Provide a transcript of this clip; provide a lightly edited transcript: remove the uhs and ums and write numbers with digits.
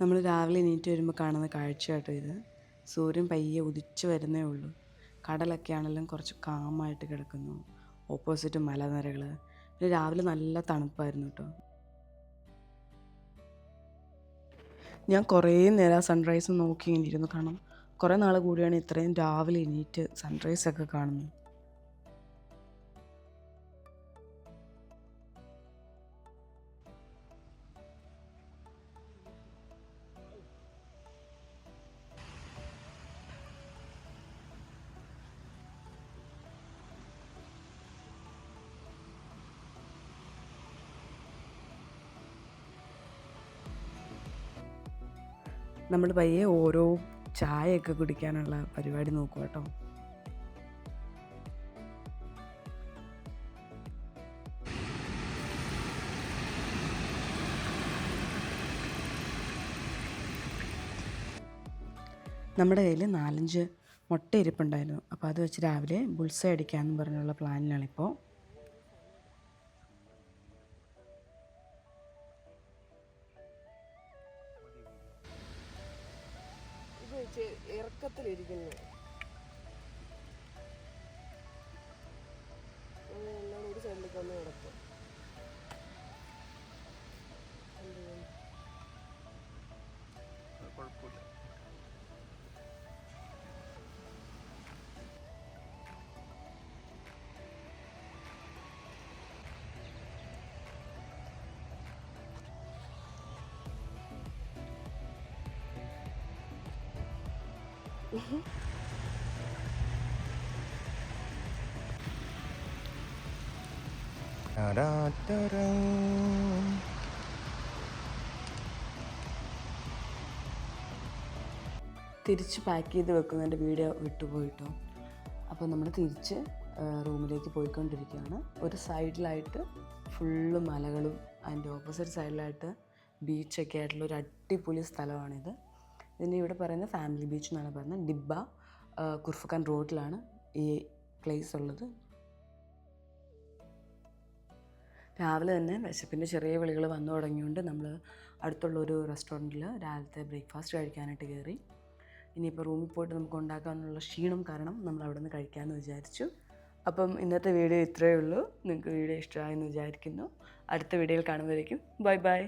നമ്മൾ രാവിലെ എണീറ്റ് വരുമ്പോൾ കാണുന്ന കാഴ്ചയാട്ടോ ഇത്. സൂര്യൻ പയ്യെ ഉദിച്ചു വരുന്നേ ഉള്ളൂ. കടലൊക്കെ ആണെങ്കിലും കുറച്ച് കാമായിട്ട് കിടക്കുന്നു. ഓപ്പോസിറ്റ് മലനിരകൾ. പിന്നെ രാവിലെ നല്ല തണുപ്പായിരുന്നു കേട്ടോ. ഞാൻ കുറേ നേരം ആ സൺറൈസ് നോക്കി ഇങ്ങനെ ഇരുന്നു. കാരണം കുറേ നാൾ കൂടിയാണ് ഇത്രയും രാവിലെ എണീറ്റ് സൺറൈസൊക്കെ കാണുന്നത്. നമ്മൾ പയ്യെ ഓരോ ചായയൊക്കെ കുടിക്കാനുള്ള പരിപാടി നോക്കുക കേട്ടോ. നമ്മുടെ കയ്യിൽ 4-5 മുട്ട ഇരിപ്പുണ്ടായിരുന്നു. അപ്പോൾ അത് വെച്ച് രാവിലെ ബുൾസൈ അടിക്കാമെന്ന് പറഞ്ഞുള്ള പ്ലാനിലാണിപ്പോൾ. ഇറക്കത്തിലിരിക്കുന്നു. ഒരു സൈഡിലേക്ക് ഒന്ന് കിടക്കും. കുഴപ്പമില്ല. തിരിച്ച് പാക്ക് ചെയ്ത് വെക്കുന്നതിൻ്റെ വീഡിയോ വിട്ടുപോയിട്ടോ. അപ്പോൾ നമ്മൾ തിരിച്ച് റൂമിലേക്ക് പോയിക്കൊണ്ടിരിക്കുകയാണ്. ഒരു സൈഡിലായിട്ട് ഫുള്ള് മലകളും അതിൻ്റെ ഓപ്പോസിറ്റ് സൈഡിലായിട്ട് ബീച്ചൊക്കെ ആയിട്ടുള്ള ഒരു അടിപൊളി സ്ഥലമാണിത്. ഇതിൻ്റെ ഇവിടെ പറയുന്നത് ഫാമിലി ബീച്ച് എന്നാണ് പറയുന്നത്. ഡിബ്ബ കുർഫുഖാൻ റോഡിലാണ് ഈ പ്ലേസ് ഉള്ളത്. രാവിലെ തന്നെ വിശപ്പിൻ്റെ ചെറിയ വിളികൾ വന്നു തുടങ്ങിയുകൊണ്ട് നമ്മൾ അടുത്തുള്ളൊരു റെസ്റ്റോറൻറ്റിൽ രാവിലത്തെ ബ്രേക്ക്ഫാസ്റ്റ് കഴിക്കാനായിട്ട് കയറി. ഇനിയിപ്പോൾ റൂമിൽ പോയിട്ട് നമുക്ക് ഉണ്ടാക്കാനുള്ള ക്ഷീണം കാരണം നമ്മൾ അവിടെ നിന്ന് കഴിക്കാമെന്ന് വിചാരിച്ചു. അപ്പം ഇന്നത്തെ വീഡിയോ ഇത്രയേ ഉള്ളൂ. നിങ്ങൾക്ക് വീഡിയോ ഇഷ്ടമായെന്ന് വിചാരിക്കുന്നു. അടുത്ത വീഡിയോയിൽ കാണുമ്പോഴേക്കും ബൈ ബൈ.